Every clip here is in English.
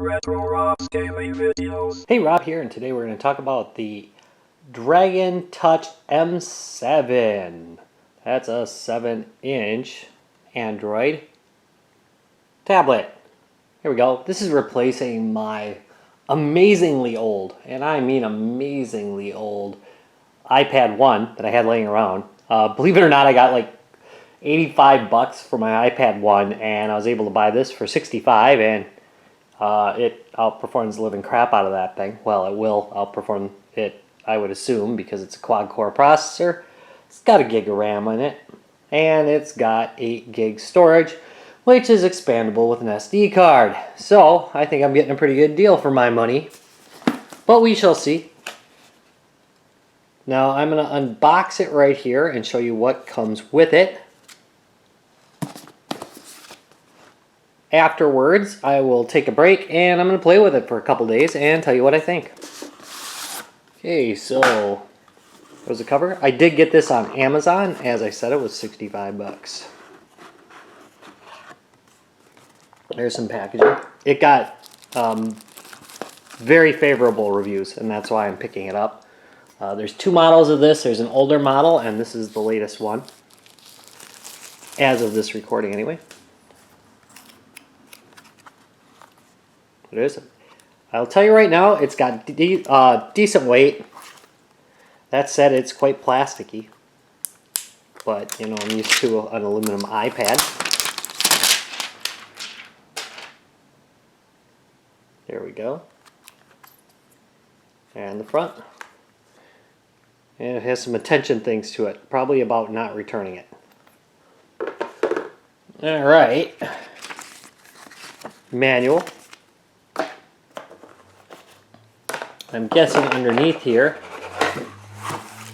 Retro Rob's Daily Videos. Hey, Rob here, and today we're going to talk about the Dragon Touch M7. That's a 7-inch Android tablet. Here we go. This is replacing my amazingly old, and I mean amazingly old, iPad 1 that I had laying around. Believe it or not, I got like $85 for my iPad 1, and I was able to buy this for $65, and it outperforms the living crap out of that thing. Well, it will outperform it, I would assume, because it's a quad-core processor. It's got a gig of RAM in it, and it's got 8 gig storage, which is expandable with an SD card. So, I think I'm getting a pretty good deal for my money, but we shall see. Now, I'm going to unbox it right here and show you what comes with it. Afterwards, I will take a break and I'm going to play with it for a couple days and tell you what I think. Okay, so there's the cover. I did get this on Amazon. As I said, it was $65. There's some packaging. It got very favorable reviews, and that's why I'm picking it up. There's 2 models of this. There's an older model, and this is the latest one, as of this recording anyway. It is. I'll tell you right now, it's got decent weight. That said, it's quite plasticky. But, you know, I'm used to an aluminum iPad. There we go. And the front. And it has some attention things to it. Probably about not returning it. Alright. Manual. I'm guessing underneath here,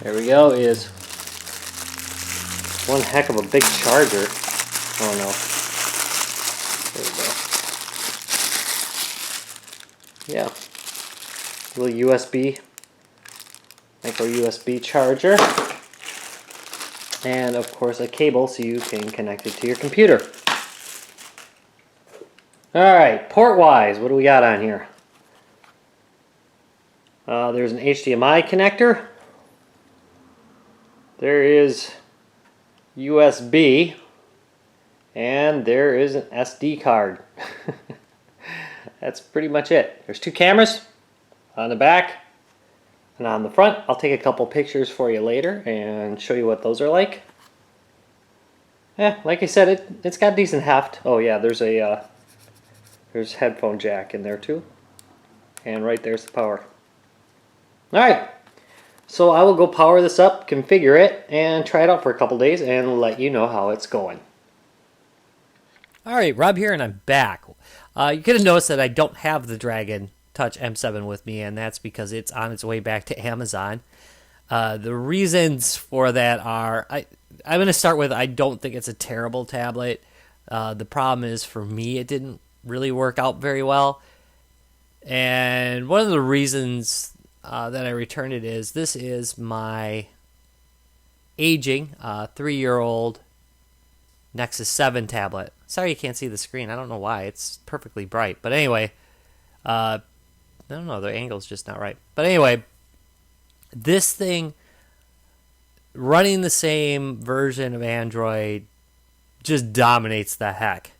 there we go, is one heck of a big charger. Oh no. There we go. Yeah. Little USB, micro USB charger. And of course a cable so you can connect it to your computer. Alright, port-wise, what do we got on here? There's an HDMI connector. There is USB. And there is an SD card. That's pretty much it. There's 2 cameras on the back and on the front. I'll take a couple pictures for you later and show you what those are like. Yeah, like I said, it's got decent heft. Oh yeah, there's headphone jack in there too. And right there's the power. Alright, so I will go power this up, configure it, and try it out for a couple days and let you know how it's going. Alright, Rob here and I'm back. You could have noticed that I don't have the Dragon Touch M7 with me, and that's because it's on its way back to Amazon. The reasons for that are, I'm going to start with, I don't think it's a terrible tablet. The problem is, for me, it didn't really work out very well. And one of the reasons that I returned it is, this is my aging 3-year-old Nexus 7 tablet. Sorry you can't see the screen. I don't know why. It's perfectly bright. But anyway, I don't know. The angle's just not right. But anyway, this thing, running the same version of Android, just dominates the heck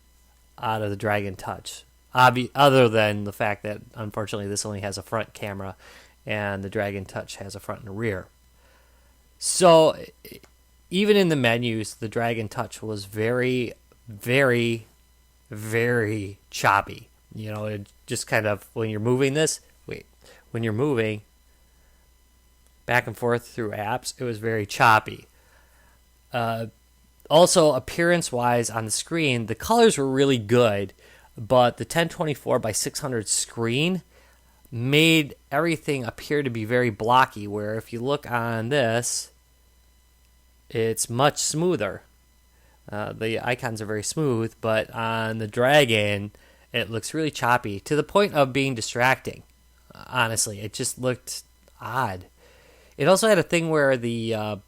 out of the Dragon Touch. Other than the fact that, unfortunately, this only has a front camera, and the Dragon Touch has a front and a rear. So, even in the menus, the Dragon Touch was very, very, very choppy. You know, it just kind of, when you're moving when you're moving back and forth through apps, it was very choppy. Also, appearance-wise on the screen, the colors were really good, but the 1024 by 600 screen made everything appear to be very blocky, where if you look on this, it's much smoother. The icons are very smooth, but on the Dragon, it looks really choppy, to the point of being distracting. Honestly, it just looked odd. It also had a thing where the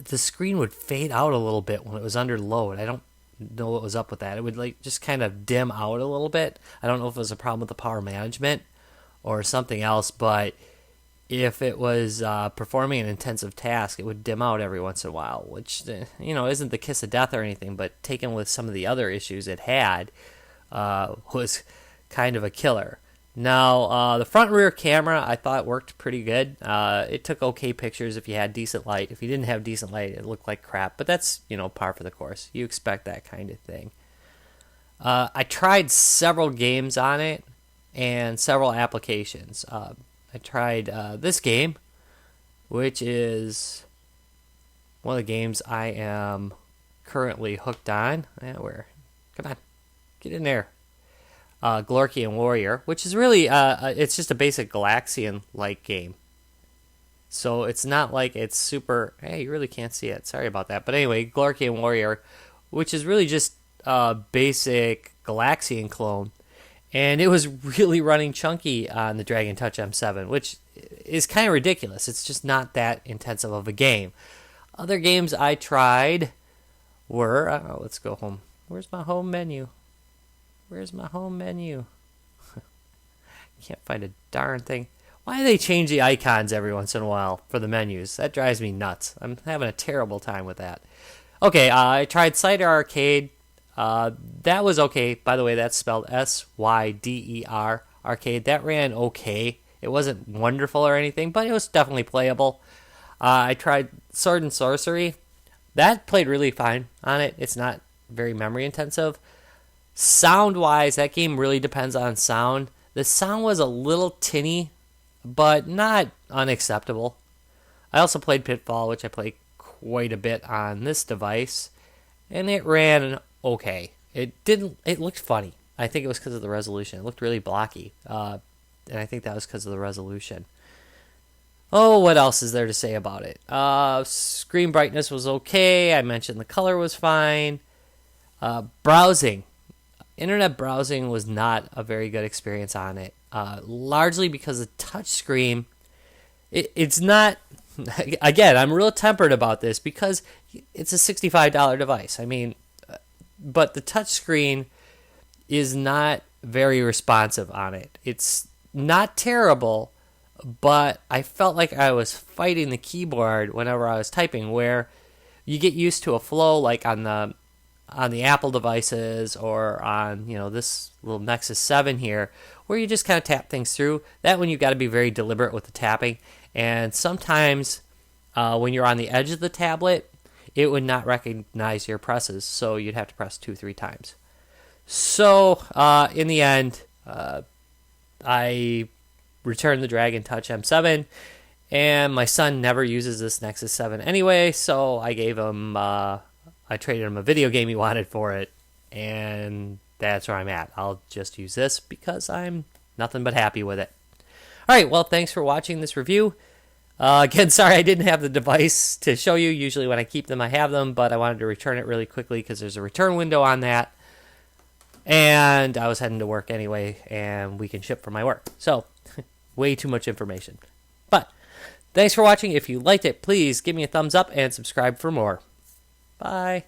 screen would fade out a little bit when it was under load. I don't know what was up with that. It would like just kind of dim out a little bit. I don't know if it was a problem with the power management or something else, but if it was performing an intensive task, it would dim out every once in a while, which isn't the kiss of death or anything, but taken with some of the other issues it had, was kind of a killer. Now, the front and rear camera I thought worked pretty good. It took okay pictures if you had decent light. If you didn't have decent light, it looked like crap. But that's, par for the course. You expect that kind of thing. I tried several games on it and several applications. I tried this game, which is one of the games I am currently hooked on. Come on, get in there. Glorkian Warrior, which is really it's just a basic Galaxian-like game. So it's not like it's super. Hey, you really can't see it. Sorry about that. But anyway, Glorkian Warrior, which is really just a basic Galaxian clone, and it was really running chunky on the Dragon Touch M7, which is kind of ridiculous. It's just not that intensive of a game. Other games I tried were let's go home. Where's my home menu? Where's my home menu? Can't find a darn thing. Why do they change the icons every once in a while for the menus? That drives me nuts. I'm having a terrible time with that. Okay, I tried Cider Arcade. That was okay. By the way, that's spelled SYDER Arcade. That ran okay. It wasn't wonderful or anything, but it was definitely playable. I tried Sword and Sorcery. That played really fine on it. It's not very memory intensive. Sound-wise, that game really depends on sound. The sound was a little tinny, but not unacceptable. I also played Pitfall, which I played quite a bit on this device, and it ran okay. It looked funny. I think it was because of the resolution. It looked really blocky, and I think that was because of the resolution. Oh, what else is there to say about it? Screen brightness was okay. I mentioned the color was fine. Browsing. Internet browsing was not a very good experience on it, largely because the touchscreen, it's not, again, I'm real tempered about this because it's a $65 device. I mean, but the touchscreen is not very responsive on it. It's not terrible, but I felt like I was fighting the keyboard whenever I was typing, where you get used to a flow like on the Apple devices or on this little Nexus 7 here, where you just kind of tap things through. That one you've got to be very deliberate with the tapping, and sometimes when you're on the edge of the tablet, it would not recognize your presses, so you'd have to press 2-3 times. So in the end, I returned the Dragon Touch M7, and my son never uses this Nexus 7 anyway, so I gave him I traded him a video game he wanted for it, and that's where I'm at. I'll just use this because I'm nothing but happy with it. All right, well, thanks for watching this review. Again, sorry I didn't have the device to show you. Usually when I keep them, I have them, but I wanted to return it really quickly because there's a return window on that. And I was heading to work anyway, and we can ship for my work. So, way too much information. But, thanks for watching. If you liked it, please give me a thumbs up and subscribe for more. Bye.